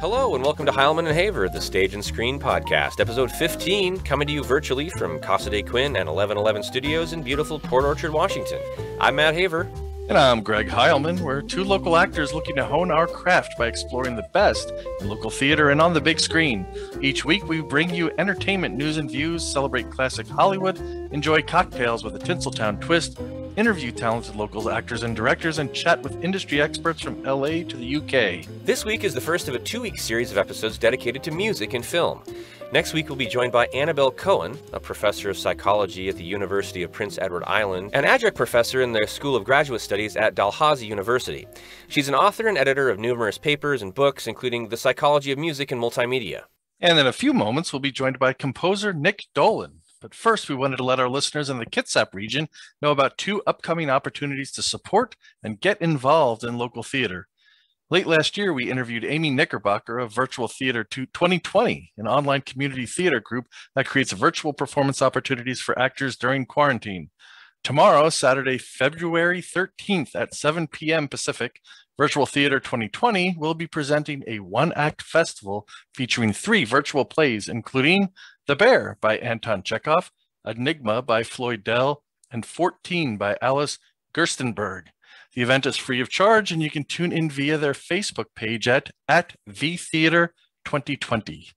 Hello and welcome to Heilman and Haver, the Stage and Screen Podcast, episode 15, coming to you virtually from Casa de Quinn and 1111 Studios in beautiful Port Orchard, Washington. I'm Matt Haver. And I'm Greg Heilman. We're two local actors looking to hone our craft by exploring the best in local theater and on the big screen. Each week we bring you entertainment news and views, celebrate classic Hollywood, enjoy cocktails with a Tinseltown twist, interview talented local actors and directors, and chat with industry experts from LA to the UK. This week is the first of a two-week series of episodes dedicated to music and film. Next week we'll be joined by Annabel Cohen, a professor of psychology at the University of Prince Edward Island, and adjunct professor in the School of Graduate Studies at Dalhousie University. She's an author and editor of numerous papers and books, including The Psychology of Music and Multimedia. And in a few moments we'll be joined by composer Nick Dolan. But first, we wanted to let our listeners in the Kitsap region know about two upcoming opportunities to support and get involved in local theater. Late last year, we interviewed Amy Knickerbocker of Virtual Theater 2020, an online community theater group that creates virtual performance opportunities for actors during quarantine. Tomorrow, Saturday, February 13th at 7 p.m. Pacific, Virtual Theater 2020 will be presenting a one-act festival featuring 3 virtual plays, including The Bear by Anton Chekhov, Enigma by Floyd Dell, and 14 by Alice Gerstenberg. The event is free of charge, and you can tune in via their Facebook page at VTheater 2020.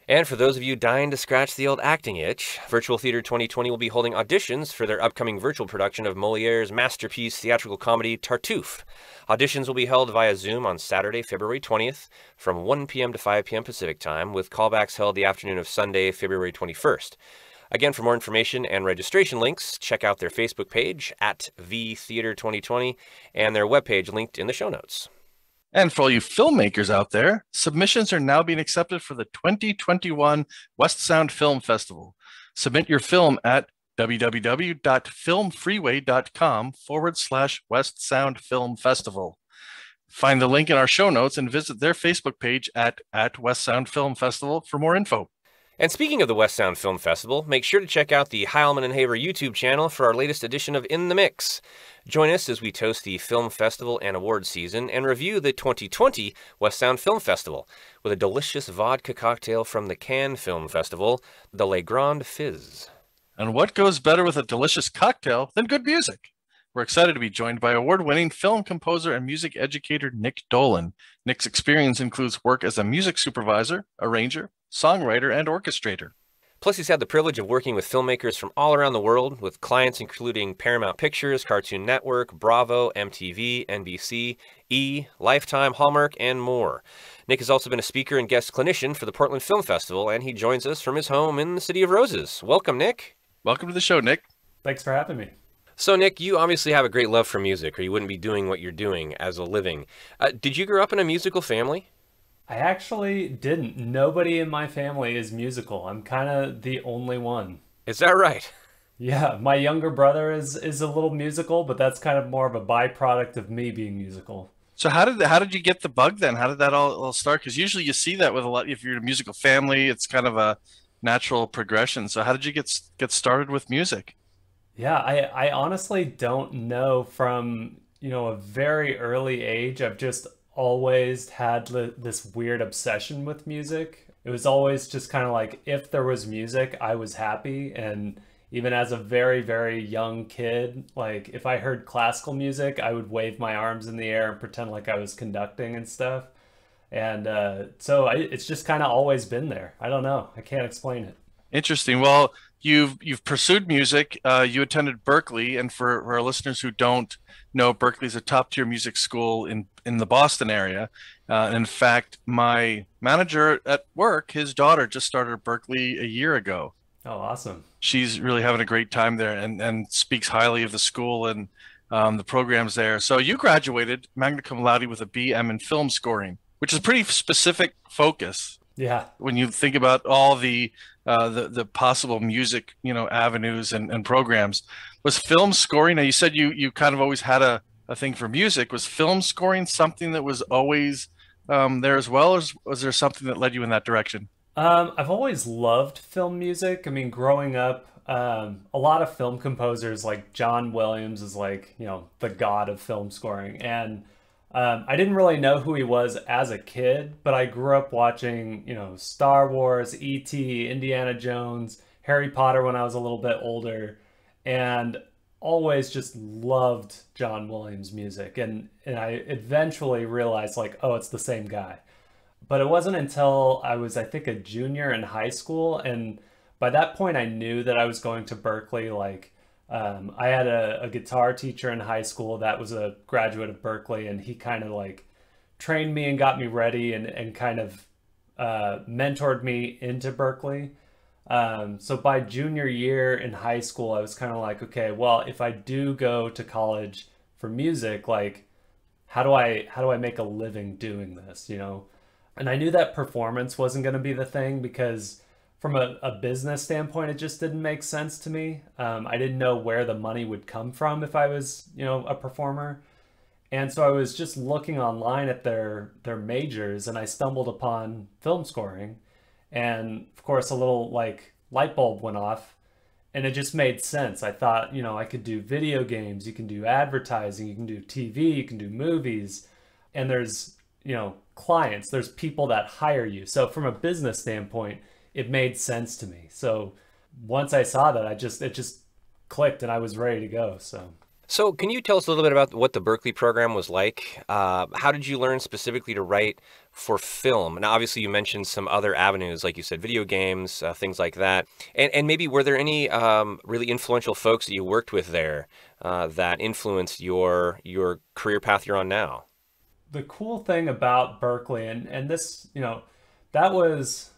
And for those of you dying to scratch the old acting itch, Virtual Theater 2020 will be holding auditions for their upcoming virtual production of Moliere's masterpiece theatrical comedy Tartuffe. Auditions will be held via Zoom on Saturday, February 20th from 1 p.m. to 5 p.m. Pacific Time, with callbacks held the afternoon of Sunday, February 21st. Again, for more information and registration links, check out their Facebook page at VTheater 2020 and their webpage linked in the show notes. And for all you filmmakers out there, submissions are now being accepted for the 2021 West Sound Film Festival. Submit your film at www.filmfreeway.com/West Sound Film Festival. Find the link in our show notes and visit their Facebook page at West Sound Film Festival for more info. And speaking of the West Sound Film Festival, make sure to check out the Heilman and Haver YouTube channel for our latest edition of In the Mix. Join us as we toast the film festival and awards season and review the 2020 West Sound Film Festival with a delicious vodka cocktail from the Cannes Film Festival, the Le Grand Fizz. And what goes better with a delicious cocktail than good music? We're excited to be joined by award-winning film composer and music educator Nick Dolan. Nick's experience includes work as a music supervisor, arranger, songwriter, and orchestrator. Plus, he's had the privilege of working with filmmakers from all around the world, with clients including Paramount Pictures, Cartoon Network, Bravo, MTV, NBC, E!, Lifetime, Hallmark, and more. Nick has also been a speaker and guest clinician for the Portland Film Festival, and he joins us from his home in the City of Roses. Welcome, Nick. Welcome to the show, Nick. Thanks for having me. So, Nick, you obviously have a great love for music, or you wouldn't be doing what you're doing as a living. Did you grow up in a musical family? I actually didn't. Nobody in my family is musical. I'm kind of the only one. Is that right? Yeah, my younger brother is a little musical, but that's kind of more of a byproduct of me being musical. So how did you get the bug then? How did that all start? Because usually you see that with a lot. If you're in a musical family, it's kind of a natural progression. So how did you get started with music? Yeah, I honestly don't know. From, a very early age, I've just always had this weird obsession with music. It was always just kind of like, if there was music, I was happy. And even as a very, very young kid, like if I heard classical music, I would wave my arms in the air and pretend like I was conducting and stuff. And it's just kind of always been there. I don't know. I can't explain it. Interesting. Well, you've pursued music. You attended Berklee, and for our listeners who don't know, Berklee is a top-tier music school in the Boston area. In fact, my manager at work, his daughter just started at Berklee a year ago. Oh, awesome. She's really having a great time there and speaks highly of the school and the programs there. So you graduated magna cum laude with a BM in film scoring, which is a pretty specific focus. Yeah. When you think about all the possible music, avenues and programs, was film scoring? Now you said you kind of always had a thing for music. Was film scoring something that was always there as well, or was there something that led you in that direction? I've always loved film music. I mean, growing up, a lot of film composers like John Williams is like, the god of film scoring. And I didn't really know who he was as a kid, but I grew up watching, Star Wars, E.T., Indiana Jones, Harry Potter when I was a little bit older, and always just loved John Williams music. And I eventually realized, like, oh, it's the same guy. But it wasn't until I was, I think, a junior in high school, and by that point I knew that I was going to Berklee. Like, I had a guitar teacher in high school that was a graduate of Berklee, and he kind of like trained me and got me ready, and kind of mentored me into Berklee. So by junior year in high school, I was kind of like, okay, well, if I do go to college for music, like, how do I make a living doing this, And I knew that performance wasn't going to be the thing, because from a business standpoint, it just didn't make sense to me. I didn't know where the money would come from if I was, a performer. And so I was just looking online at their majors, and I stumbled upon film scoring. And of course, a little like light bulb went off, and it just made sense. I thought, I could do video games, you can do advertising, you can do TV, you can do movies, and there's, clients, there's people that hire you. So from a business standpoint, it made sense to me. So once I saw that, it just clicked, and I was ready to go. So can you tell us a little bit about what the Berklee program was like? How did you learn specifically to write for film? Now, obviously, you mentioned some other avenues, like you said, video games, things like that. And maybe were there any really influential folks that you worked with there that influenced your career path you're on now? The cool thing about Berklee, and this, that was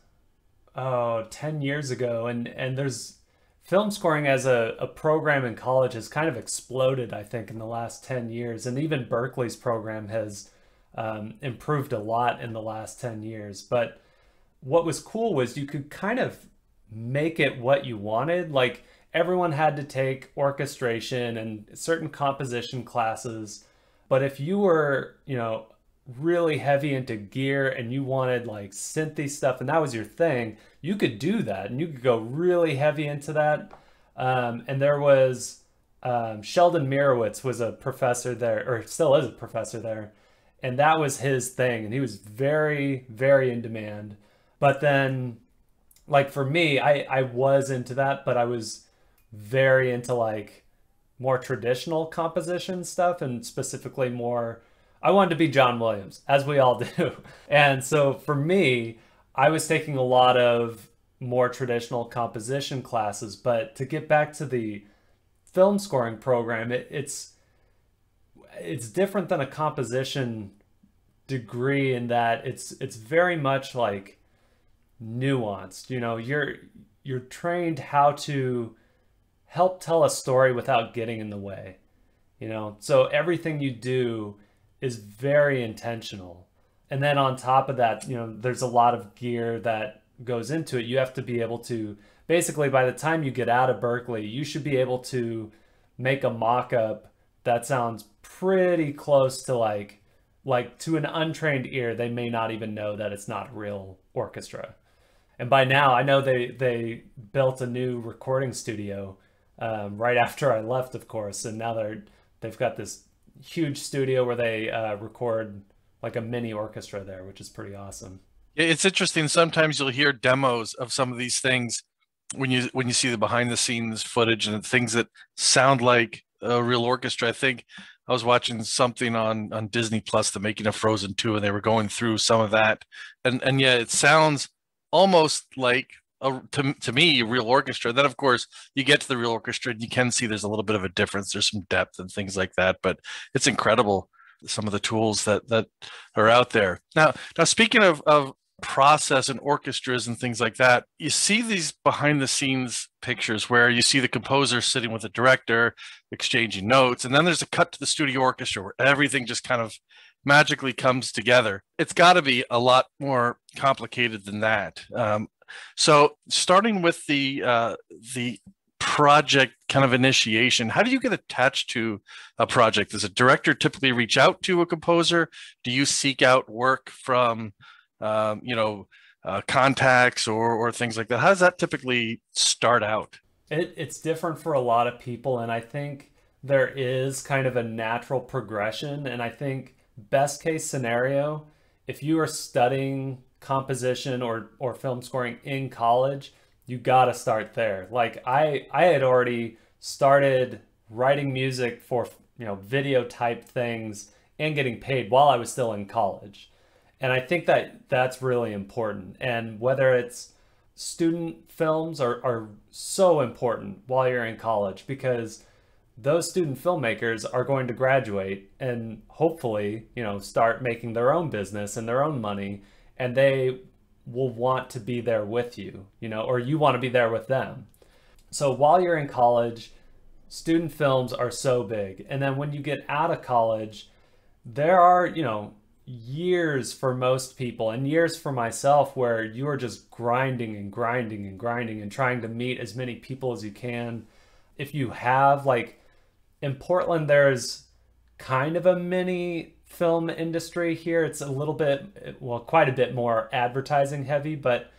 10 years ago, and there's film scoring as a program in college has kind of exploded, I think, in the last 10 years. And even Berklee's program has improved a lot in the last 10 years. But what was cool was you could kind of make it what you wanted. Like, everyone had to take orchestration and certain composition classes. But if you were, really heavy into gear and you wanted like synthy stuff, and that was your thing, you could do that, and you could go really heavy into that. And there was Sheldon Mirowitz was a professor there, or still is a professor there, and that was his thing, and he was very, very in demand. But then, like, for me, I was into that, but I was very into like more traditional composition stuff, and specifically more, I wanted to be John Williams, as we all do. And so for me, I was taking a lot of more traditional composition classes. But to get back to the film scoring program, it's different than a composition degree in that it's very much like nuanced. You're trained how to help tell a story without getting in the way. So everything you do is very intentional. And then on top of that, there's a lot of gear that goes into it. You have to be able to, basically, by the time you get out of Berklee, you should be able to make a mock-up that sounds pretty close to like to an untrained ear, they may not even know that it's not a real orchestra. And by now, I know they built a new recording studio right after I left, of course, and now they've got this huge studio where they record like a mini orchestra there, which is pretty awesome. It's interesting. Sometimes you'll hear demos of some of these things when you see the behind the scenes footage and things that sound like a real orchestra. I think I was watching something on Disney Plus, the making of Frozen 2, and they were going through some of that, and yeah, it sounds almost like to me, a real orchestra. Then, of course, you get to the real orchestra and you can see there's a little bit of a difference. There's some depth and things like that, but it's incredible, some of the tools that are out there. Now speaking of process and orchestras and things like that, you see these behind the scenes pictures where you see the composer sitting with the director exchanging notes, and then there's a cut to the studio orchestra where everything just kind of magically comes together. It's got to be a lot more complicated than that. So starting with the project kind of initiation, how do you get attached to a project? Does a director typically reach out to a composer? Do you seek out work from contacts or things like that? How does that typically start out? It's different for a lot of people, and I think there is kind of a natural progression, and I think best case scenario, if you are studying composition or film scoring in college, you got to start there. Like I had already started writing music for, video type things and getting paid while I was still in college. And I think that that's really important. And whether it's student films are so important while you're in college, because those student filmmakers are going to graduate and hopefully, start making their own business and their own money, and they will want to be there with you, or you want to be there with them. So while you're in college, student films are so big. And then when you get out of college, there are, years for most people and years for myself where you are just grinding and grinding and grinding and trying to meet as many people as you can. If you have, like, in Portland, there's kind of a mini film industry here. It's a little bit, well, quite a bit more advertising heavy, but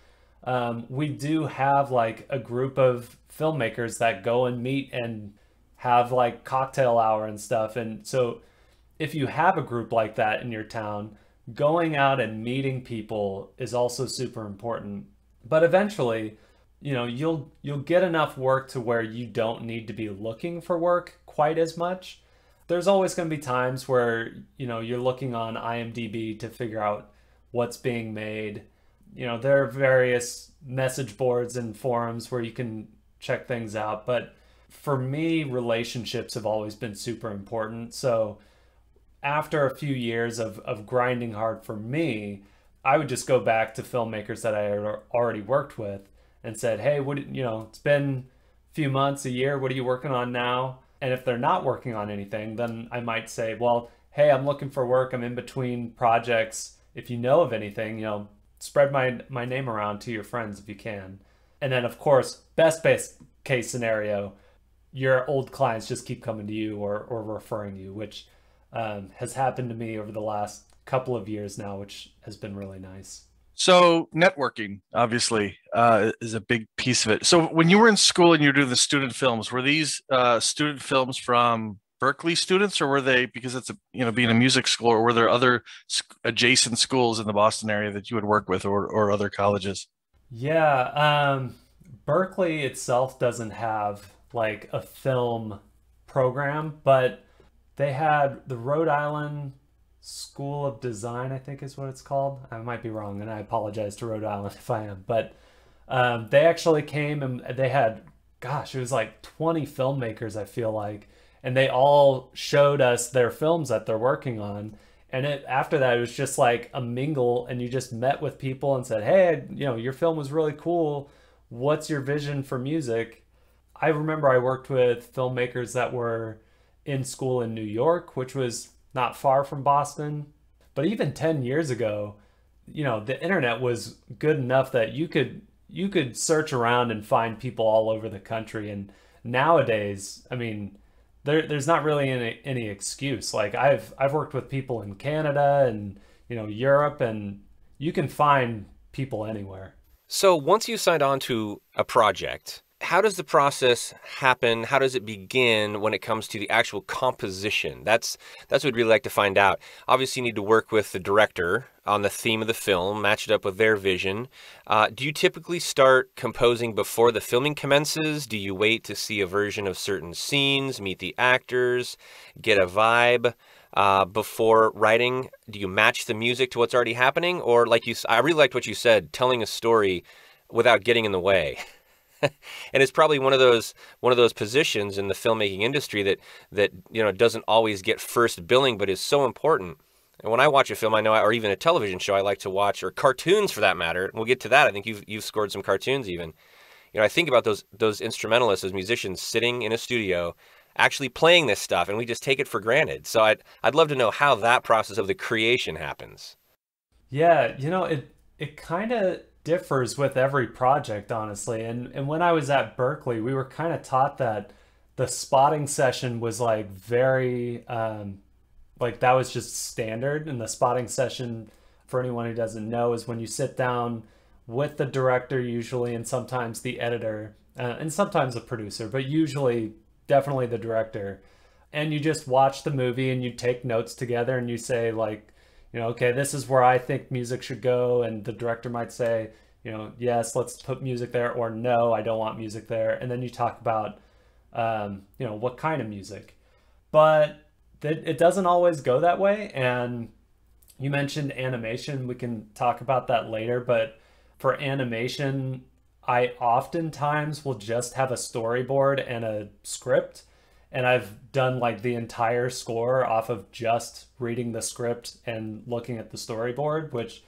we do have like a group of filmmakers that go and meet and have like cocktail hour and stuff. And so if you have a group like that in your town, going out and meeting people is also super important. But eventually, you'll get enough work to where you don't need to be looking for work quite as much. There's always going to be times where, you're looking on IMDb to figure out what's being made. There are various message boards and forums where you can check things out. But for me, relationships have always been super important. So after a few years of grinding hard for me, I would just go back to filmmakers that I had already worked with and said, hey, it's been a few months, a year, what are you working on now? And if they're not working on anything, then I might say, well, hey, I'm looking for work. I'm in between projects. If you know of anything, spread my name around to your friends if you can. And then, of course, best case scenario, your old clients just keep coming to you or referring you, which has happened to me over the last couple of years now, which has been really nice. So networking, obviously, is a big piece of it. So when you were in school and you were doing the student films, were these student films from Berkeley students, or were they, because it's being a music school, or were there other adjacent schools in the Boston area that you would work with, or other colleges? Yeah, Berkeley itself doesn't have like a film program, but they had the Rhode Island School of Design, I think is what it's called. I might be wrong, and I apologize to Rhode Island if I am. But they actually came and they had, gosh, it was like 20 filmmakers, I feel like. And they all showed us their films that they're working on. And after that, it was just like a mingle, and you just met with people and said, hey, your film was really cool. What's your vision for music? I remember I worked with filmmakers that were in school in New York, which was not far from Boston. But even 10 years ago, the internet was good enough that you could search around and find people all over the country. And nowadays, I mean, there's not really any excuse. Like I've worked with people in Canada and Europe, and you can find people anywhere. So once you signed on to a project, how does the process happen? How does it begin when it comes to the actual composition? That's what we'd really like to find out. Obviously, you need to work with the director on the theme of the film, match it up with their vision. Do you typically start composing before the filming commences? Do you wait to see a version of certain scenes, meet the actors, get a vibe before writing? Do you match the music to what's already happening? Or I really liked what you said, telling a story without getting in the way. And it's probably one of those positions in the filmmaking industry that doesn't always get first billing, but is so important. And when I watch a film, I know, or even a television show, I like to watch, or cartoons for that matter. And we'll get to that. I think you've scored some cartoons even. I think about those instrumentalists, those musicians sitting in a studio, actually playing this stuff, and we just take it for granted. So I'd love to know how that process of the creation happens. Yeah, it kind of differs with every project, honestly. And when I was at Berkeley, we were kind of taught that the spotting session was like very like that was just standard. And the spotting session, for anyone who doesn't know, is when you sit down with the director usually, and sometimes the editor, and sometimes the producer, but usually definitely the director. and you just watch the movie and you take notes together and you say like, you know, okay, this is where I think music should go. And the director might say, you know, yes, let's put music there, or no, I don't want music there. And then you talk about, you know, what kind of music. But it doesn't always go that way. And you mentioned animation. We can talk about that later. But for animation, I oftentimes will just have a storyboard and a script. And I've done like the entire score off of just reading the script and looking at the storyboard, which,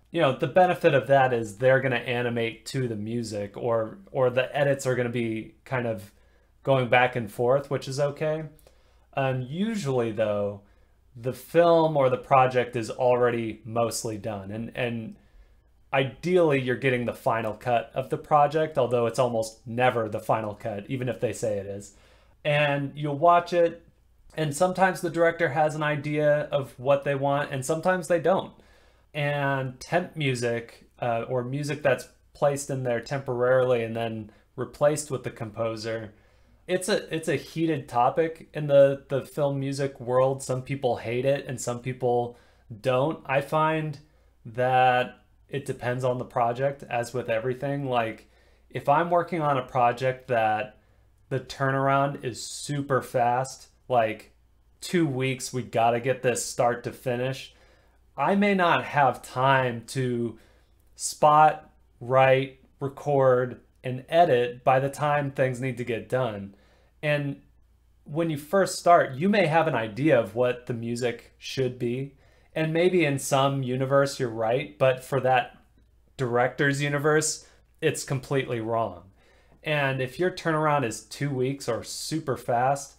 you know, the benefit of that is they're going to animate to the music, or the edits are going to be kind of going back and forth, which is okay. Usually though, the film or the project is already mostly done. And ideally you're getting the final cut of the project, although it's almost never the final cut, even if they say it is. And you'll watch it, and sometimes the director has an idea of what they want, and sometimes they don't. And temp music, or music that's placed in there temporarily and then replaced with the composer, it's a heated topic in the film music world. Some people hate it and some people don't. I find that it depends on the project, as with everything. Like, if I'm working on a project that the turnaround is super fast, like 2 weeks, we gotta get this start to finish, I may not have time to spot, write, record, and edit by the time things need to get done. And when you first start, you may have an idea of what the music should be. And maybe in some universe you're right, but for that director's universe, it's completely wrong. And if your turnaround is 2 weeks or super fast,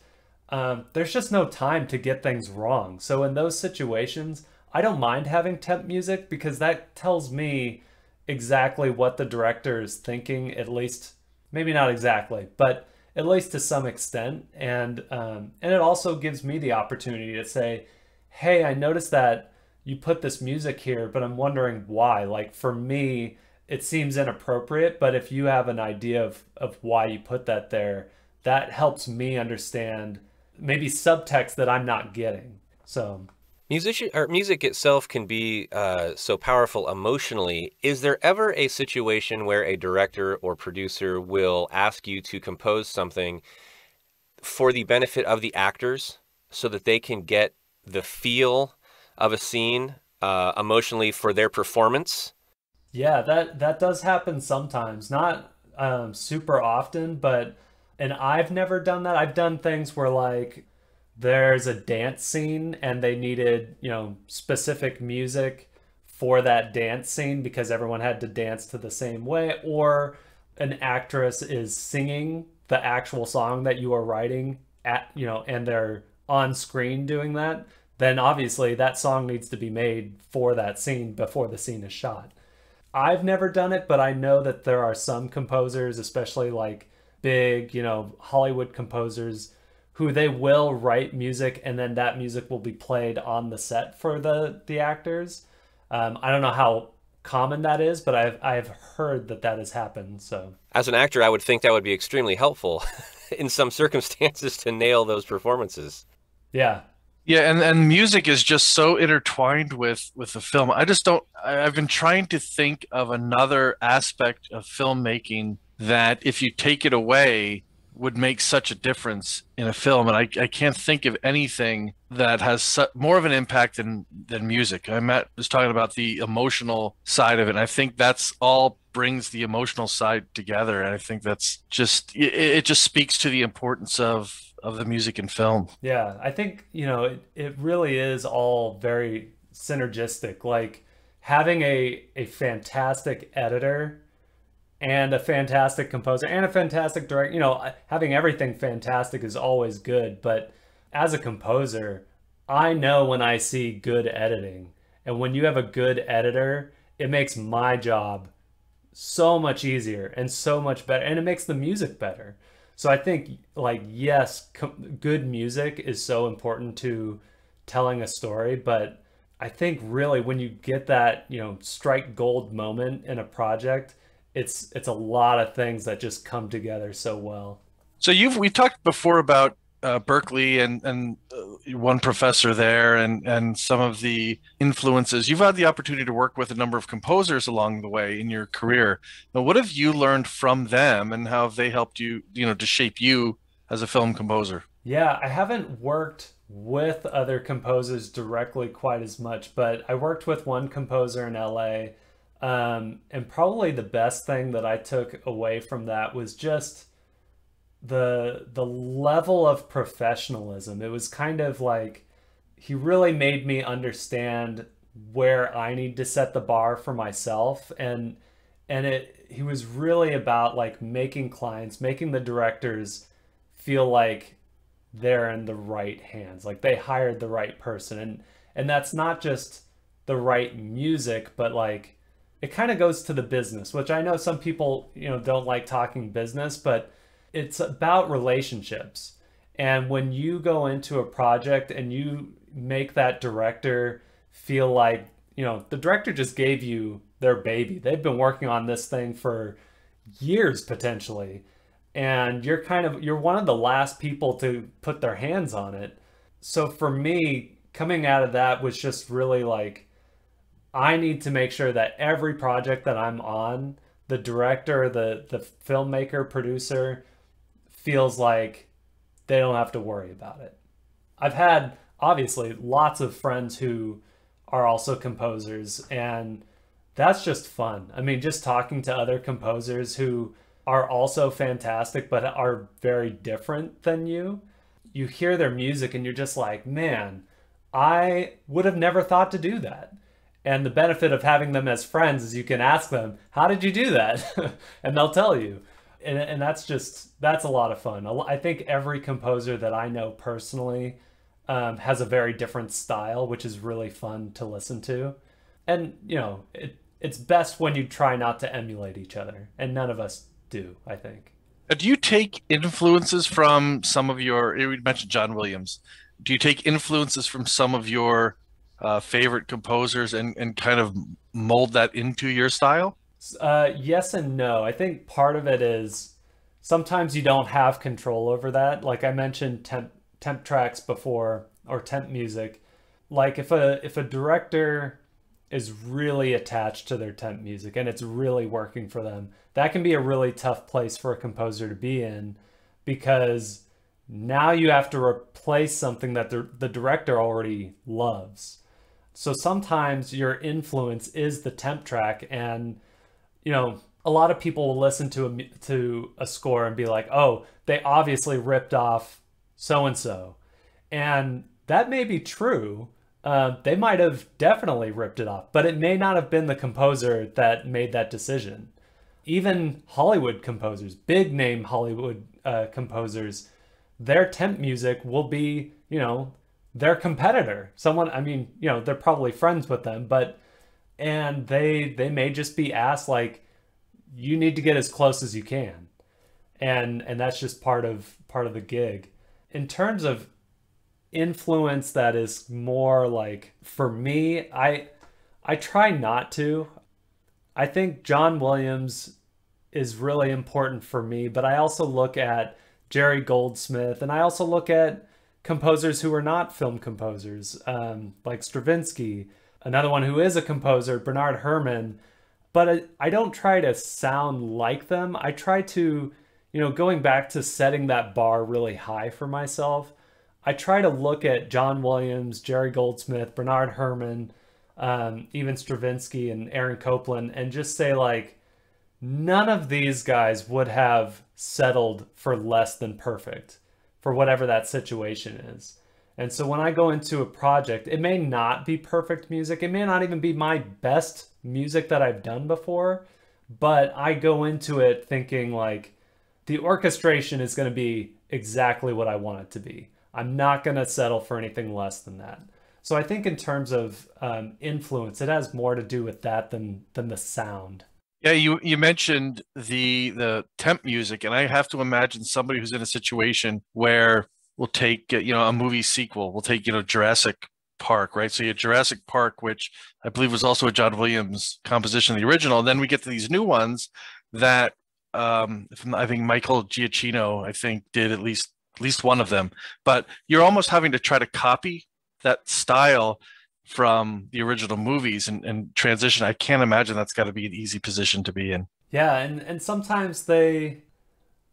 there's just no time to get things wrong. So in those situations, I don't mind having temp music, because that tells me exactly what the director is thinking, at least, maybe not exactly, but at least to some extent. And it also gives me the opportunity to say, hey, I noticed that you put this music here, but I'm wondering why. Like, for me, it seems inappropriate, but if you have an idea of why you put that there, that helps me understand maybe subtext that I'm not getting. So music itself can be so powerful emotionally. Is there ever a situation where a director or producer will ask you to compose something for the benefit of the actors so that they can get the feel of a scene emotionally for their performance? Yeah, that does happen sometimes. Not super often, and I've never done that. I've done things where, like, there's a dance scene and they needed, you know, specific music for that dance scene because everyone had to dance to the same way, or an actress is singing the actual song that you are writing at, you know, and they're on screen doing that, then obviously that song needs to be made for that scene before the scene is shot. I've never done it, but I know that there are some composers, especially like big, you know, Hollywood composers, who they will write music and then that music will be played on the set for the actors. I don't know how common that is, but I've heard that has happened. So as an actor, I would think that would be extremely helpful in some circumstances to nail those performances. Yeah. Yeah, and music is just so intertwined with the film. I've been trying to think of another aspect of filmmaking that, if you take it away, would make such a difference in a film. And I can't think of anything that has more of an impact than music. Matt was talking about the emotional side of it. And I think that's all brings the emotional side together. And I think that's just, it just speaks to the importance of the music in film. Yeah, I think, you know, it really is all very synergistic. Like, having a fantastic editor and a fantastic composer and a fantastic director, you know, having everything fantastic is always good. But as a composer, I know when I see good editing. And when you have a good editor, it makes my job so much easier and so much better. And it makes the music better. So I think, like, yes, good music is so important to telling a story, but I think really when you get that, you know, strike gold moment in a project, it's a lot of things that just come together so well. So we talked before about Berkeley and one professor there and some of the influences. You've had the opportunity to work with a number of composers along the way in your career. Now, what have you learned from them, and how have they helped you, to shape you as a film composer? Yeah, I haven't worked with other composers directly quite as much, but I worked with one composer in LA. And probably the best thing that I took away from that was just the level of professionalism. It was kind of like he really made me understand where I need to set the bar for myself, and he was really about like making clients, making the directors feel like they're in the right hands, like they hired the right person. And that's not just the right music, but like it kind of goes to the business, which I know some people, don't like talking business, but it's about relationships. And when you go into a project and you make that director feel like, the director just gave you their baby. They've been working on this thing for years potentially. And you're one of the last people to put their hands on it. So for me, coming out of that was just really like, I need to make sure that every project that I'm on, the director, the filmmaker, producer feels like they don't have to worry about it. I've had obviously lots of friends who are also composers, and that's just fun. I mean, just talking to other composers who are also fantastic but are very different than you. You hear their music and you're just like, man, I would have never thought to do that. And the benefit of having them as friends is you can ask them, how did you do that? And they'll tell you. And that's a lot of fun. I think every composer that I know personally has a very different style, which is really fun to listen to. And, it's best when you try not to emulate each other. And none of us do, I think. Do you take influences from some of you mentioned John Williams. Do you take influences from some of your favorite composers and kind of mold that into your style? Yes and no. I think part of it is sometimes you don't have control over that. Like I mentioned temp tracks before, or temp music. Like if a director is really attached to their temp music and it's really working for them, that can be a really tough place for a composer to be in, because now you have to replace something that the director already loves. So sometimes your influence is the temp track, and a lot of people will listen to a score and be like, oh, they obviously ripped off so and so, and that may be true. They might have definitely ripped it off, but it may not have been the composer that made that decision. Even Hollywood composers, big name Hollywood composers, their temp music will be, their competitor. Someone, I mean, they're probably friends with them, and they may just be asked like, you need to get as close as you can. And that's just part of the gig. In terms of influence that is more like, for me, I try not to. I think John Williams is really important for me, but I also look at Jerry Goldsmith, and I also look at composers who are not film composers, like Stravinsky, another one who is a composer, Bernard Herrmann, but I don't try to sound like them. I try to, going back to setting that bar really high for myself, I try to look at John Williams, Jerry Goldsmith, Bernard Herrmann, even Stravinsky and Aaron Copland, and just say like, none of these guys would have settled for less than perfect for whatever that situation is. And so when I go into a project, it may not be perfect music. It may not even be my best music that I've done before, but I go into it thinking like, the orchestration is going to be exactly what I want it to be. I'm not going to settle for anything less than that. So I think in terms of influence, it has more to do with that than the sound. Yeah, you mentioned the temp music, and I have to imagine somebody who's in a situation where we'll take a movie sequel. We'll take Jurassic Park, right? So you had Jurassic Park, which I believe was also a John Williams composition, the original. And then we get to these new ones that I think Michael Giacchino, I think, did at least at least one of them, but you're almost having to try to copy that style from the original movies and transition. I can't imagine that's got to be an easy position to be in. Yeah, and sometimes they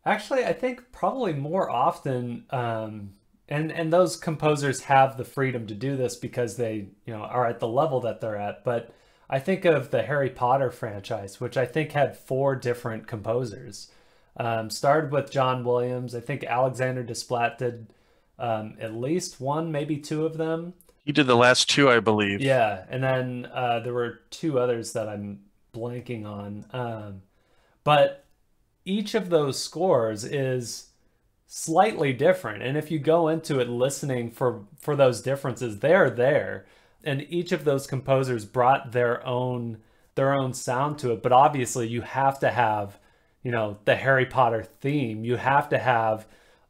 actually, I think probably more often, and those composers have the freedom to do this because they, are at the level that they're at. But I think of the Harry Potter franchise, which I think had 4 different composers. Started with John Williams. I think Alexander Desplat did at least 1, maybe 2 of them. He did the last 2, I believe. Yeah, and then there were 2 others that I'm blanking on. But each of those scores is slightly different. And if you go into it listening for those differences, they're there. And each of those composers brought their own sound to it. But obviously you have to have, the Harry Potter theme. You have to have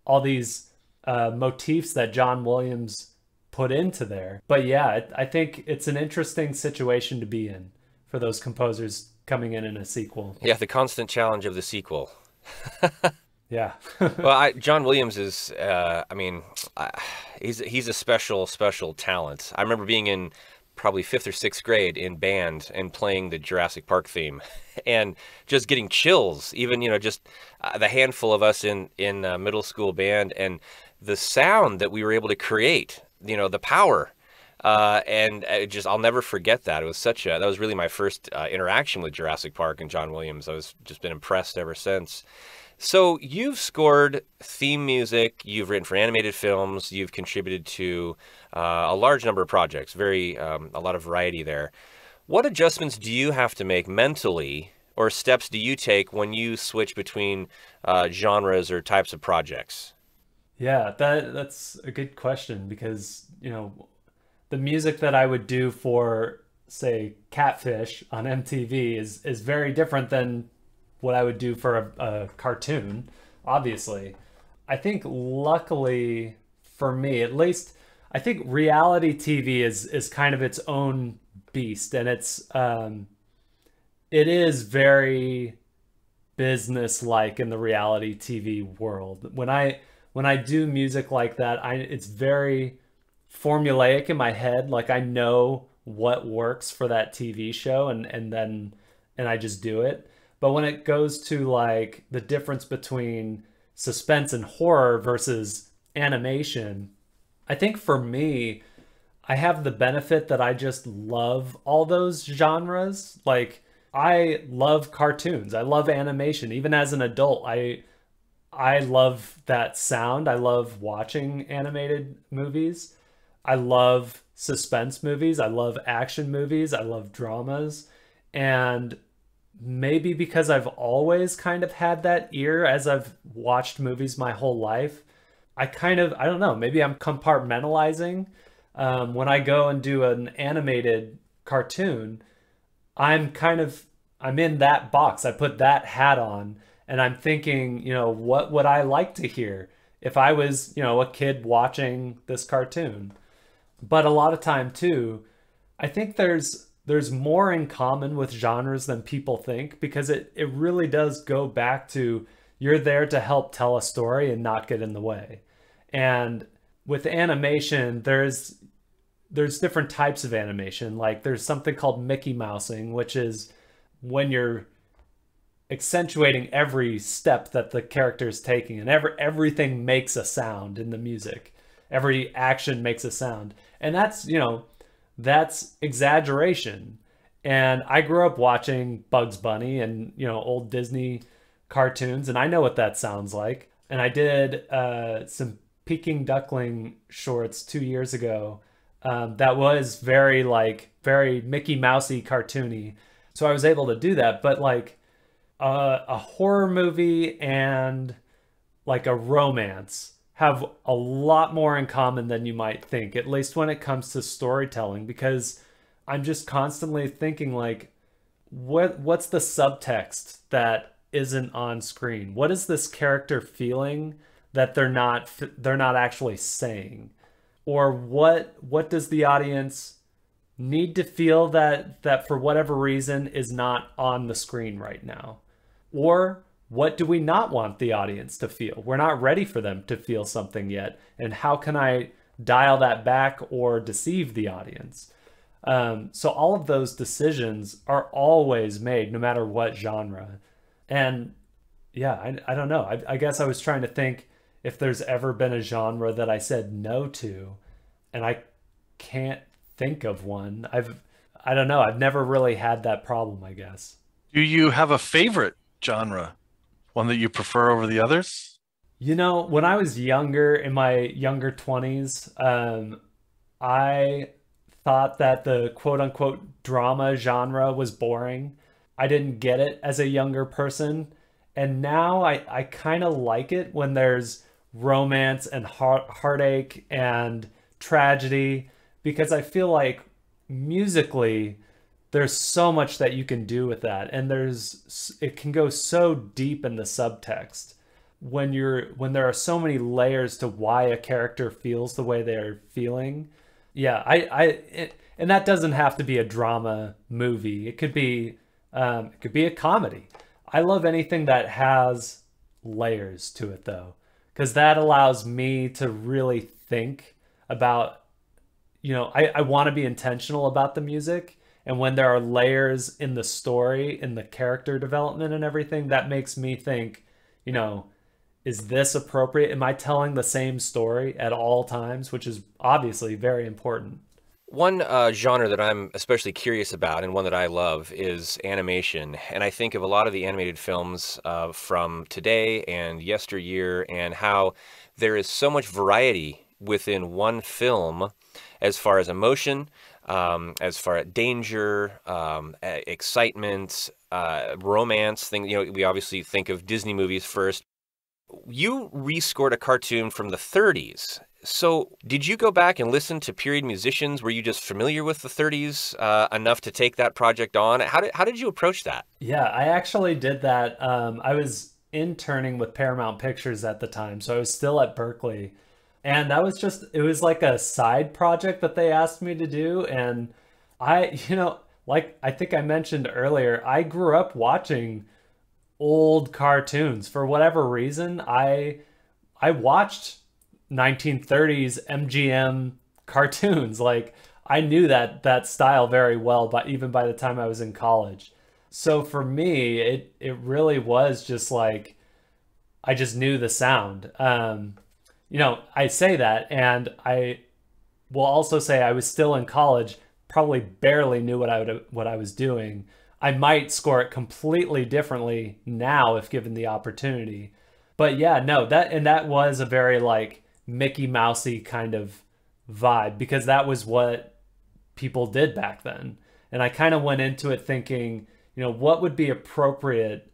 all these motifs that John Williams put into there. But yeah, I think it's an interesting situation to be in for those composers coming in a sequel. Yeah, the constant challenge of the sequel. Yeah. Well, John Williams is, he's a special talent. I remember being in probably 5th or 6th grade in band and playing the Jurassic Park theme and just getting chills, even, just the handful of us in middle school band and the sound that we were able to create, the power. And I'll never forget that. It was that was really my first interaction with Jurassic Park and John Williams. I was just been impressed ever since. So you've scored theme music, you've written for animated films, you've contributed to a large number of projects, a lot of variety there. What adjustments do you have to make mentally, or steps do you take when you switch between genres or types of projects? Yeah, that's a good question because, the music that I would do for, say, Catfish on MTV is very different than what I would do for a cartoon, obviously. I think luckily for me, at least, I think reality TV is kind of its own beast, and it is very business-like in the reality TV world. When I do music like that, it's very formulaic in my head. Like I know what works for that TV show, and I just do it. But when it goes to like the difference between suspense and horror versus animation, I think for me, I have the benefit that I just love all those genres. Like I love cartoons. I love animation. Even as an adult, I love that sound. I love watching animated movies. I love suspense movies. I love action movies. I love dramas. And maybe because I've always kind of had that ear as I've watched movies my whole life, I don't know, maybe I'm compartmentalizing. When I go and do an animated cartoon, I'm in that box. I put that hat on and I'm thinking, what would I like to hear if I was, a kid watching this cartoon? But a lot of time too, I think there's more in common with genres than people think, because it really does go back to you're there to help tell a story and not get in the way. And with animation, there's different types of animation. Like there's something called Mickey Mousing, which is when you're accentuating every step that the character is taking, and everything makes a sound in the music. Every action makes a sound. And that's exaggeration. And I grew up watching Bugs Bunny and, old Disney cartoons, and I know what that sounds like. And I did some Peking Duckling shorts 2 years ago that was very Mickey Mousey cartoony. So I was able to do that. But like a horror movie and like a romance have a lot more in common than you might think, at least when it comes to storytelling, because I'm just constantly thinking like, what's the subtext that isn't on screen? What is this character feeling that they're not actually saying? Or what does the audience need to feel that for whatever reason is not on the screen right now? Or what do we not want the audience to feel? We're not ready for them to feel something yet. And how can I dial that back or deceive the audience? So all of those decisions are always made, no matter what genre. And yeah, I don't know. I guess I was trying to think if there's ever been a genre that I said no to, and I can't think of one. I don't know. I've never really had that problem, I guess. Do you have a favorite genre? One that you prefer over the others? You know, when I was younger, in my younger 20s, I thought that the quote unquote drama genre was boring. I didn't get it as a younger person. And now I kind of like it when there's romance and heartache and tragedy, because I feel like musically there's so much that you can do with that, and it can go so deep in the subtext when there are so many layers to why a character feels the way they're feeling. Yeah, and that doesn't have to be a drama movie. It could be a comedy. I love anything that has layers to it, though, because that allows me to really think about, I want to be intentional about the music. And when there are layers in the story, in the character development and everything, that makes me think, is this appropriate? Am I telling the same story at all times? Which is obviously very important. One genre that I'm especially curious about, and one that I love, is animation. And I think of a lot of the animated films from today and yesteryear, and how there is so much variety within one film as far as emotion, as far as danger, excitement, romance. We obviously think of Disney movies first. You rescored a cartoon from the 30s. So did you go back and listen to period musicians? Were you just familiar with the 30s enough to take that project on? How did you approach that? Yeah, I actually did that. I was interning with Paramount Pictures at the time, so I was still at Berkeley. And that was it was like a side project that they asked me to do. And like I think I mentioned earlier, I grew up watching old cartoons. For whatever reason, I watched 1930s MGM cartoons. Like, I knew that style very well, but even by the time I was in college. So for me, it really was just like, I just knew the sound. I say that, and I will also say I was still in college, probably barely knew what I was doing. I might score it completely differently now if given the opportunity. But yeah, no, that was a very like Mickey Mousey kind of vibe, because that was what people did back then. And I kind of went into it thinking, what would be appropriate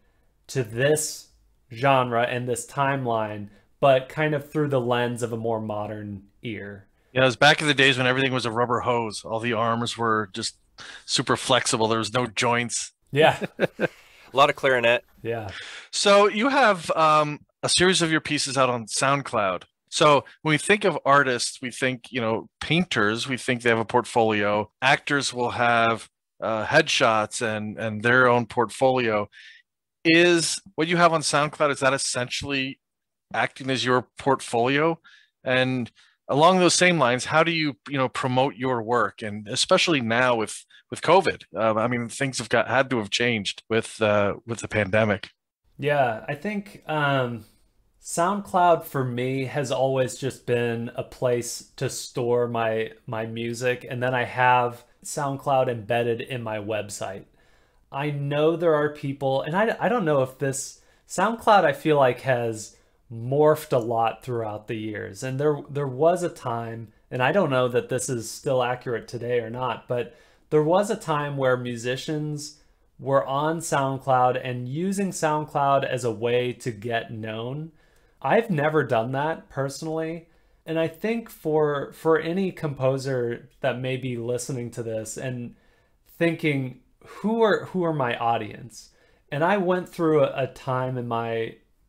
to this genre and this timeline, but kind of through the lens of a more modern ear. Yeah, it was back in the days when everything was a rubber hose. All the arms were just super flexible. There was no joints. Yeah. A lot of clarinet. Yeah. So you have a series of your pieces out on SoundCloud. So when we think of artists, we think, painters, we think they have a portfolio. Actors will have headshots and their own portfolio. Is what you have on SoundCloud, is that essentially acting as your portfolio? And along those same lines, how do you promote your work, and especially now with COVID? I mean, things had to have changed with the pandemic. Yeah, I think SoundCloud for me has always just been a place to store my music, and then I have SoundCloud embedded in my website. I know there are people, and I don't know if this SoundCloud, I feel like, has morphed a lot throughout the years. And there was a time, and I don't know that this is still accurate today or not, but there was a time where musicians were on SoundCloud and using SoundCloud as a way to get known. I've never done that personally. And I think for any composer that may be listening to this and thinking, who are my audience? And I went through a time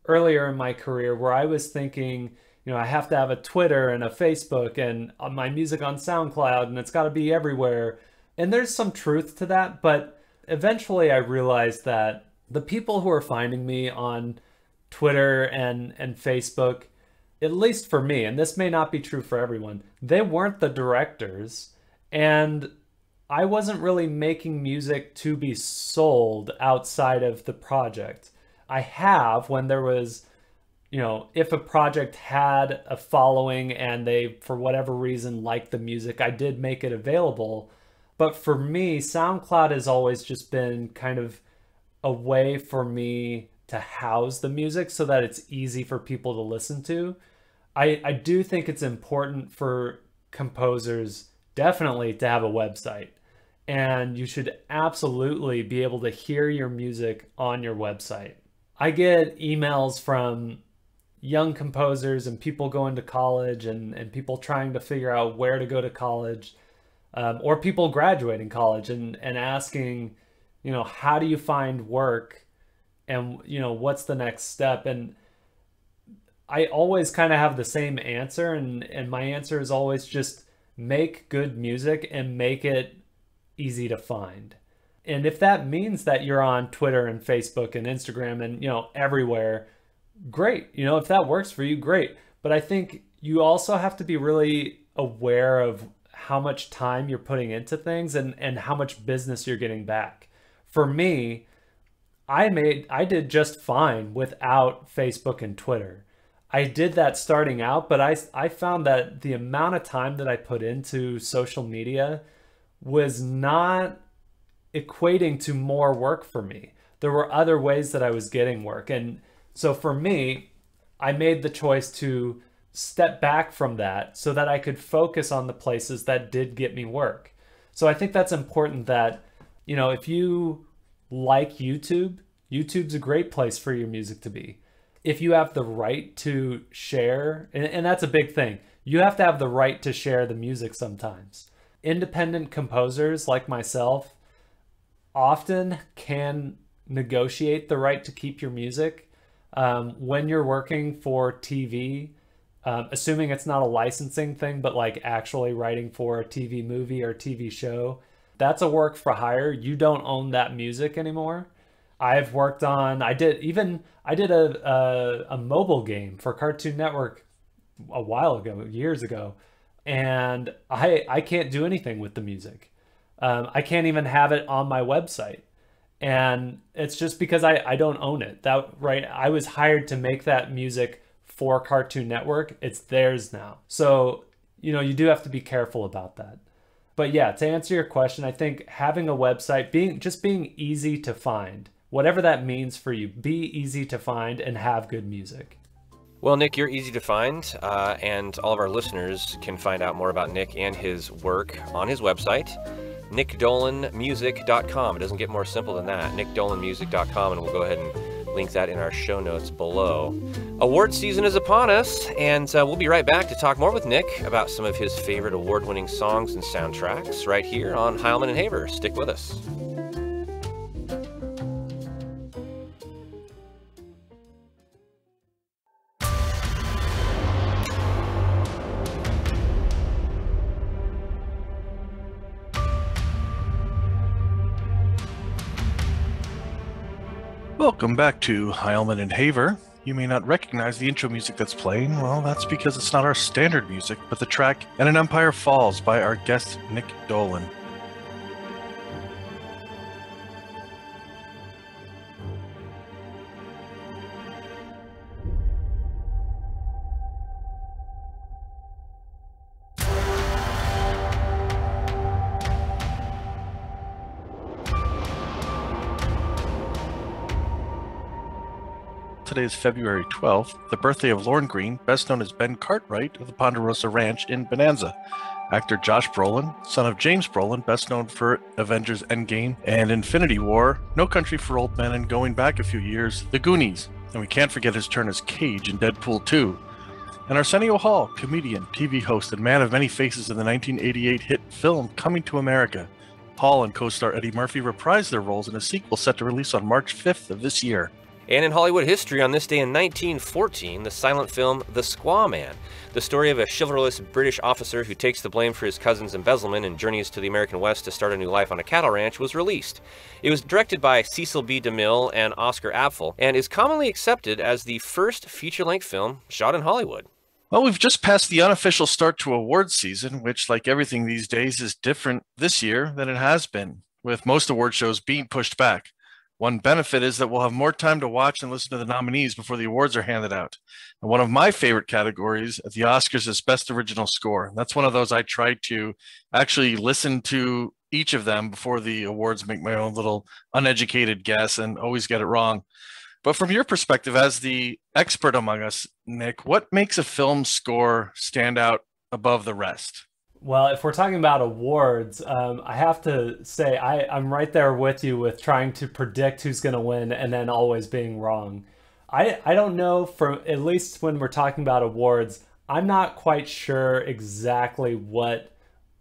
earlier in my career where I was thinking, I have to have a Twitter and a Facebook and my music on SoundCloud, and it's got to be everywhere. And there's some truth to that, but eventually I realized that the people who are finding me on Twitter and Facebook, at least for me, and this may not be true for everyone, they weren't the directors, and I wasn't really making music to be sold outside of the project. I have, when there was, if a project had a following and they, for whatever reason, liked the music, I did make it available. But for me, SoundCloud has always just been kind of a way for me to house the music so that it's easy for people to listen to. I do think it's important for composers definitely to have a website. And you should absolutely be able to hear your music on your website. I get emails from young composers and people going to college and people trying to figure out where to go to college, or people graduating college and asking, how do you find work, and, what's the next step? And I always kind of have the same answer. And my answer is always just make good music and make it easy to find. And if that means that you're on Twitter and Facebook and Instagram and, everywhere, great. If that works for you, great. But I think you also have to be really aware of how much time you're putting into things and how much business you're getting back. For me, I did just fine without Facebook and Twitter. I did that starting out, but I found that the amount of time that I put into social media was not equating to more work for me. There were other ways that I was getting work. And so for me, I made the choice to step back from that so that I could focus on the places that did get me work. So I think that's important that, if you like YouTube's a great place for your music to be. If you have the right to share, and that's a big thing, you have to have the right to share the music sometimes. Independent composers like myself often can negotiate the right to keep your music. When you're working for TV, assuming it's not a licensing thing, but like actually writing for a TV movie or TV show, that's a work for hire. You don't own that music anymore. I've worked on, I did a mobile game for Cartoon Network a while ago, years ago. And I can't do anything with the music. I can't even have it on my website. And it's just because I don't own it. I was hired to make that music for Cartoon Network. It's theirs now. So, you do have to be careful about that. But yeah, to answer your question, I think having a website, being easy to find, whatever that means for you, be easy to find and have good music. Well, Nick, you're easy to find, and all of our listeners can find out more about Nick and his work on his website, nickdolanmusic.com. It doesn't get more simple than that, nickdolanmusic.com, and we'll go ahead and link that in our show notes below. Award season is upon us, and we'll be right back to talk more with Nick about some of his favorite award-winning songs and soundtracks right here on Heilman and Haver. Stick with us. Welcome back to Heilman and Haver. You may not recognize the intro music that's playing. Well, that's because it's not our standard music, but the track "And an Empire Falls" by our guest Nick Dolan. Today is February 12th, the birthday of Lorne Greene, best known as Ben Cartwright of the Ponderosa Ranch in Bonanza. Actor Josh Brolin, son of James Brolin, best known for Avengers Endgame and Infinity War, No Country for Old Men, and going back a few years, The Goonies. And we can't forget his turn as Cage in Deadpool 2. And Arsenio Hall, comedian, TV host, and man of many faces in the 1988 hit film Coming to America. Hall and co-star Eddie Murphy reprised their roles in a sequel set to release on March 5th of this year. And in Hollywood history, on this day in 1914, the silent film The Squaw Man, the story of a chivalrous British officer who takes the blame for his cousin's embezzlement and journeys to the American West to start a new life on a cattle ranch, was released. It was directed by Cecil B. DeMille and Oscar Apfel, and is commonly accepted as the first feature-length film shot in Hollywood. Well, we've just passed the unofficial start to awards season, which, like everything these days, is different this year than it has been, with most award shows being pushed back. One benefit is that we'll have more time to watch and listen to the nominees before the awards are handed out. And one of my favorite categories at the Oscars is Best Original Score. That's one of those I try to actually listen to each of them before the awards, make my own little uneducated guess and always get it wrong. But from your perspective as the expert among us, Nick, what makes a film score stand out above the rest? Well, if we're talking about awards, I have to say I'm right there with you with trying to predict who's going to win and then always being wrong. I don't know, from at least when we're talking about awards, I'm not quite sure exactly what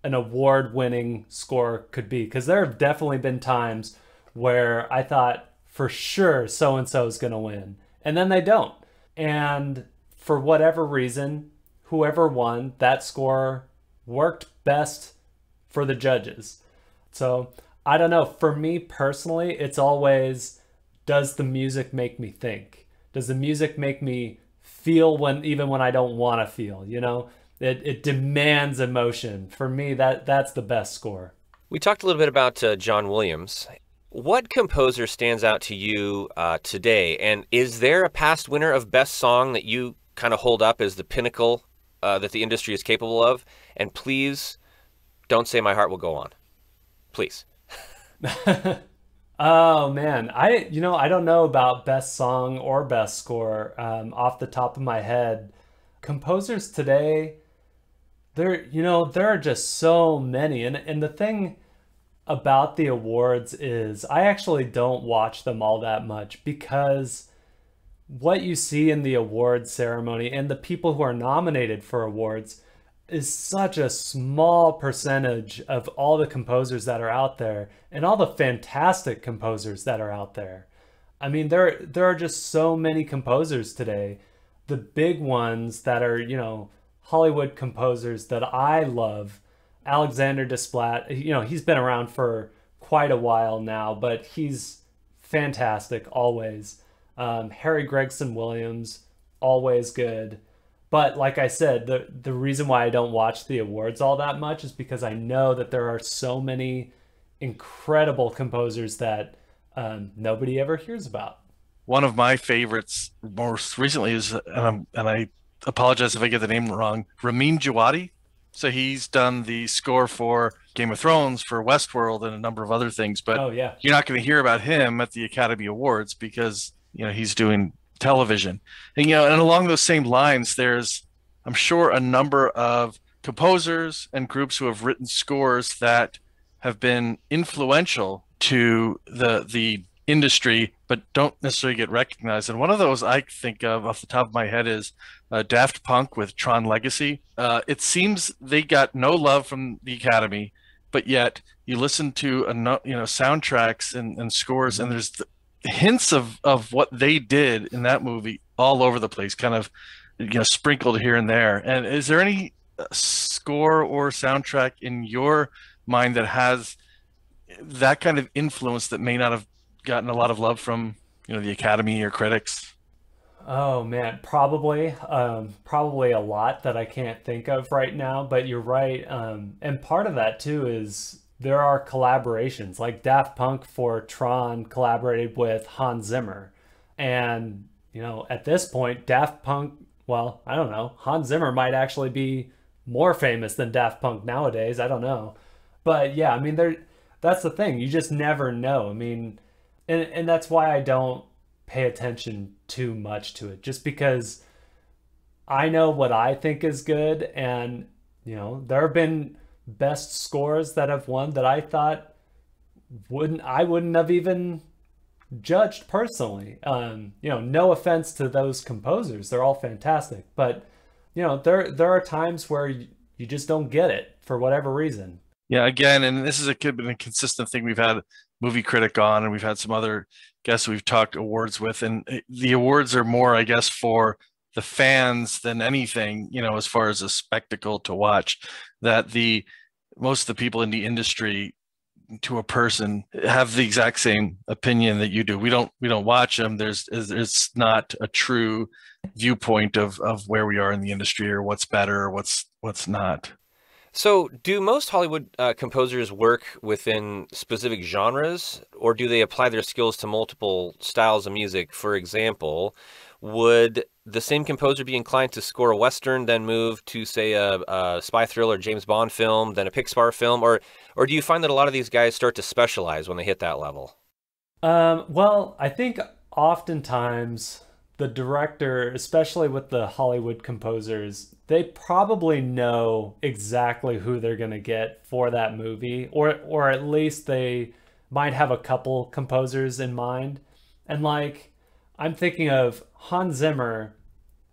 an award-winning score could be, because there have definitely been times where I thought for sure so-and-so is going to win, and then they don't. And for whatever reason, whoever won, that score worked best for the judges. So I don't know. For me personally, it's always, does the music make me think? Does the music make me feel even when I don't want to feel? You know, it demands emotion. For me, that's the best score. We talked a little bit about John Williams. What composer stands out to you today? And is there a past winner of Best Song that you kind of hold up as the pinnacle that the industry is capable of? And please don't say My Heart Will Go On. Please. Oh man, I don't know about Best Song or Best Score off the top of my head. Composers today, there are just so many, and the thing about the awards is I actually don't watch them all that much, because what you see in the awards ceremony and the people who are nominated for awards is such a small percentage of all the composers that are out there and all the fantastic composers that are out there. I mean, there are just so many composers today. The big ones that are, Hollywood composers that I love, Alexander Desplat, he's been around for quite a while now, but he's fantastic always. Harry Gregson Williams, always good. But like I said, the reason why I don't watch the awards all that much is because I know that there are so many incredible composers that nobody ever hears about. One of my favorites most recently is, and I apologize if I get the name wrong, Ramin Djawadi. So he's done the score for Game of Thrones, for Westworld, and a number of other things. But oh, yeah. You're not going to hear about him at the Academy Awards because he's doing television. And and along those same lines, there's, I'm sure, a number of composers and groups who have written scores that have been influential to the industry but don't necessarily get recognized. And one of those I think of off the top of my head is Daft Punk with Tron Legacy. It seems they got no love from the Academy, but yet you listen to soundtracks and scores, and there's hints of what they did in that movie all over the place, kind of sprinkled here and there. And is there any score or soundtrack in your mind that has that kind of influence that may not have gotten a lot of love from the Academy or critics? Oh man, probably a lot that I can't think of right now, but you're right. And part of that too is there are collaborations, like Daft Punk for Tron collaborated with Hans Zimmer. And, at this point, Daft Punk, well, I don't know, Hans Zimmer might actually be more famous than Daft Punk nowadays. I don't know. But yeah, I mean, that's the thing. You just never know. I mean, and that's why I don't pay attention too much to it, just because I know what I think is good. And, there have been best scores that have won that I thought I wouldn't have even judged personally. No offense to those composers, they're all fantastic, but there are times where you just don't get it for whatever reason. Yeah, again, and this is been a consistent thing we've had movie critic on, and we've had some other guests we've talked awards with, and the awards are more, I guess, for the fans than anything, you know, as far as a spectacle to watch. That the most of the people in the industry, to a person, have the exact same opinion that you do. We don't watch them. It's not a true viewpoint of where we are in the industry, or what's better or what's not. So, do most Hollywood composers work within specific genres, or do they apply their skills to multiple styles of music? For example, would the same composer be inclined to score a Western, then move to, say, a spy thriller, James Bond film, then a Pixar film? Or do you find that a lot of these guys start to specialize when they hit that level? Well, I think oftentimes the director, especially with the Hollywood composers, they probably know exactly who they're going to get for that movie, or at least they might have a couple composers in mind. And like, I'm thinking of Hans Zimmer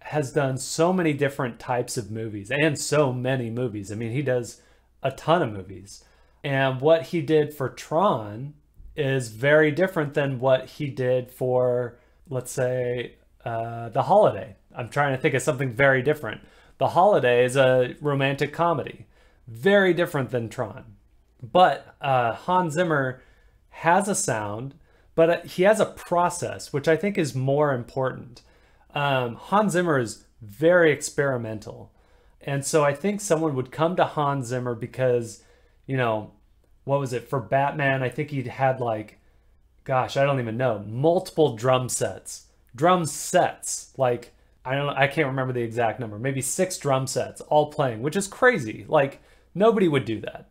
has done so many different types of movies, and so many movies. I mean, he does a ton of movies. And what he did for Tron is very different than what he did for, let's say, The Holiday. I'm trying to think of something very different. The Holiday is a romantic comedy. Very different than Tron. But Hans Zimmer has a sound, but he has a process, which I think is more important. Hans Zimmer is very experimental. And so I think someone would come to Hans Zimmer because, you know, what was it? For Batman, I think he'd had like, gosh, I don't even know, multiple drum sets. Drum sets, like, I can't remember the exact number, maybe 6 drum sets all playing, which is crazy. Like, nobody would do that.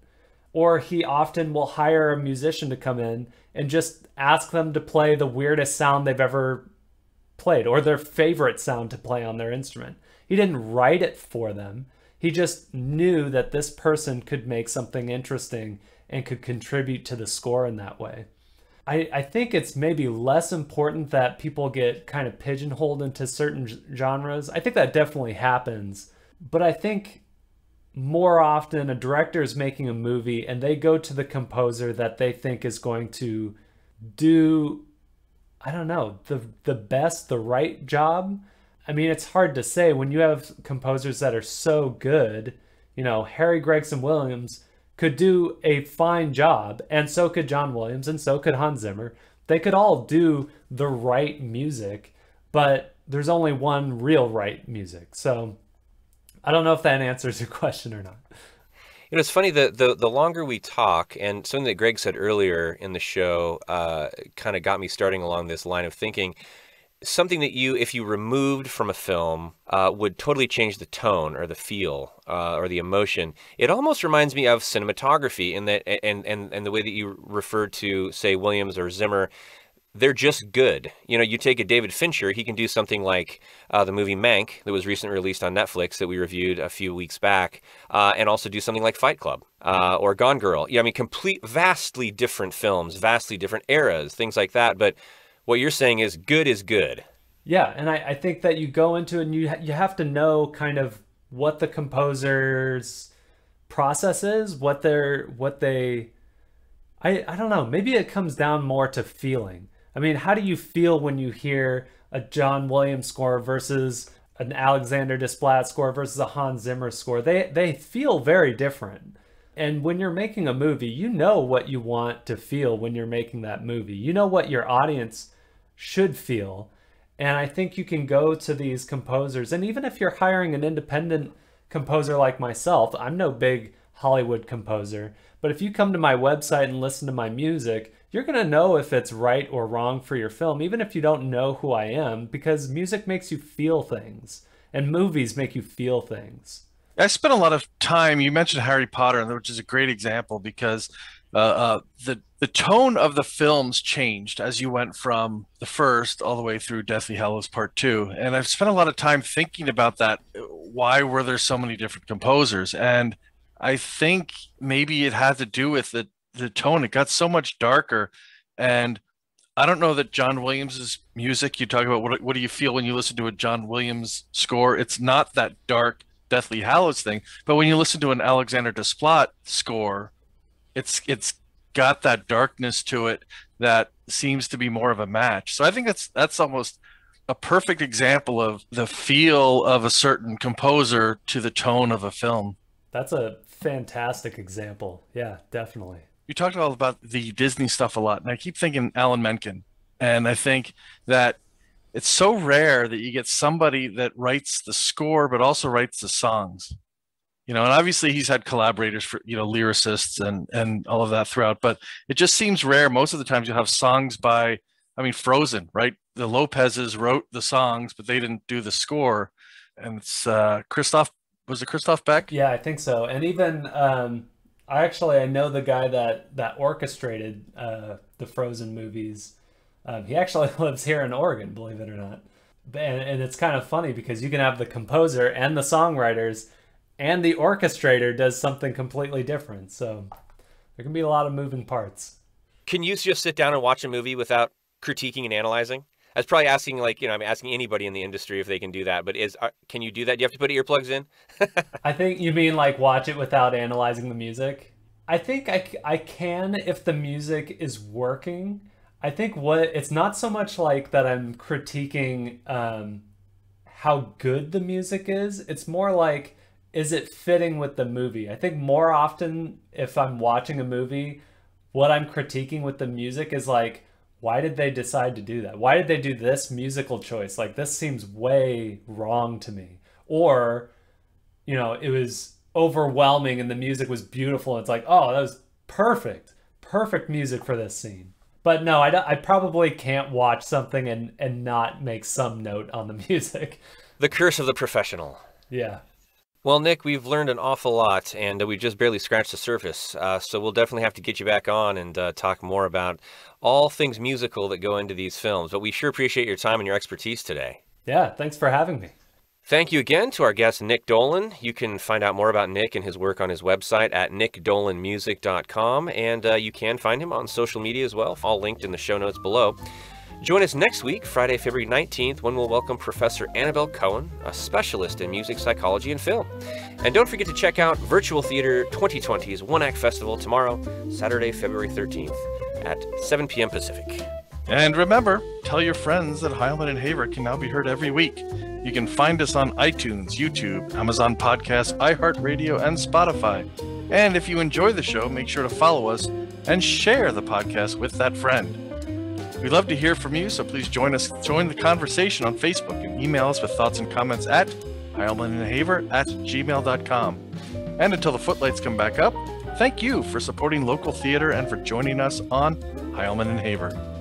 Or he often will hire a musician to come in and just ask them to play the weirdest sound they've ever played, or their favorite sound to play on their instrument. He didn't write it for them. He just knew that this person could make something interesting and could contribute to the score in that way. I think it's maybe less important that people get kind of pigeonholed into certain genres. I think that definitely happens. But I think more often a director is making a movie and they go to the composer that they think is going to do, I don't know, the best, the right job. I mean, it's hard to say when you have composers that are so good. You know, Harry Gregson Williams could do a fine job, and so could John Williams, and so could Hans Zimmer. They could all do the right music, but there's only one real right music. So I don't know if that answers your question or not. You know, it's funny that the longer we talk, and something that Greg said earlier in the show kind of got me starting along this line of thinking. Something that you, if you removed from a film, would totally change the tone or the feel or the emotion. It almost reminds me of cinematography in that, and the way that you referred to, say, Williams or Zimmer. They're just good. You know, you take a David Fincher, he can do something like the movie Mank that was recently released on Netflix that we reviewed a few weeks back, and also do something like Fight Club or Gone Girl. Yeah, I mean, vastly different films, vastly different eras, things like that. But what you're saying is good. Yeah, and I think that you go into it and you have to know kind of what the composer's process is, I don't know, maybe it comes down more to feeling. I mean, how do you feel when you hear a John Williams score versus an Alexander Desplat score versus a Hans Zimmer score? They feel very different. And when you're making a movie, you know what you want to feel when you're making that movie. You know what your audience should feel. And I think you can go to these composers, and even if you're hiring an independent composer like myself, I'm no big Hollywood composer, but if you come to my website and listen to my music, you're going to know if it's right or wrong for your film, even if you don't know who I am, because music makes you feel things, and movies make you feel things. I spent a lot of time, you mentioned Harry Potter, which is a great example because the tone of the films changed as you went from the first all the way through Deathly Hallows Part 2. And I've spent a lot of time thinking about that. Why were there so many different composers? And I think maybe it had to do with the tone. It got so much darker. And I don't know that John Williams's music, you talk about what do you feel when you listen to a John Williams score? It's not that dark Deathly Hallows thing. But when you listen to an Alexander Desplat score, it's got that darkness to it that seems to be more of a match. So I think that's almost a perfect example of the feel of a certain composer to the tone of a film. That's a fantastic example. Yeah, definitely. You talked all about the Disney stuff a lot, and I keep thinking Alan Menken. And I think that it's so rare that you get somebody that writes the score, but also writes the songs. And obviously he's had collaborators for, lyricists and all of that throughout, but it just seems rare. Most of the times you'll have songs by, Frozen, right? The Lopez's wrote the songs, but they didn't do the score. And it's was it Christoph Beck? Yeah, I think so. And even, I know the guy that orchestrated the Frozen movies. He actually lives here in Oregon, believe it or not. And it's kind of funny because you can have the composer and the songwriters, and the orchestrator does something completely different. So there can be a lot of moving parts. Can you just sit down and watch a movie without critiquing and analyzing? I was probably asking, asking anybody in the industry if they can do that. But can you do that? Do you have to put earplugs in? I think you mean watch it without analyzing the music. I think I can if the music is working. I think it's not so much that I'm critiquing how good the music is. It's more is it fitting with the movie? I think more often if I'm watching a movie, what I'm critiquing with the music is why did they decide to do that? Why did they do this musical choice? This seems way wrong to me. Or, it was overwhelming and the music was beautiful. It's oh, that was perfect. Perfect music for this scene. But no, I probably can't watch something and not make some note on the music. The curse of the professional. Yeah. Well, Nick, we've learned an awful lot, and we've just barely scratched the surface. So we'll definitely have to get you back on and talk more about all things musical that go into these films. But we sure appreciate your time and your expertise today. Yeah, thanks for having me. Thank you again to our guest, Nick Dolan. You can find out more about Nick and his work on his website at nickdolanmusic.com, and you can find him on social media as well, all linked in the show notes below. Join us next week, Friday, February 19th, when we'll welcome Professor Annabel Cohen, a specialist in music psychology and film. And don't forget to check out Virtual Theater 2020's One Act Festival tomorrow, Saturday, February 13th at 7 p.m. Pacific. And remember, tell your friends that Heilman and Haver can now be heard every week. You can find us on iTunes, YouTube, Amazon Podcasts, iHeartRadio, and Spotify. And if you enjoy the show, make sure to follow us and share the podcast with that friend. We'd love to hear from you, so please join the conversation on Facebook and email us with thoughts and comments at heilmanandhaver@gmail.com. And until the footlights come back up, thank you for supporting local theater and for joining us on Heilman and Haver.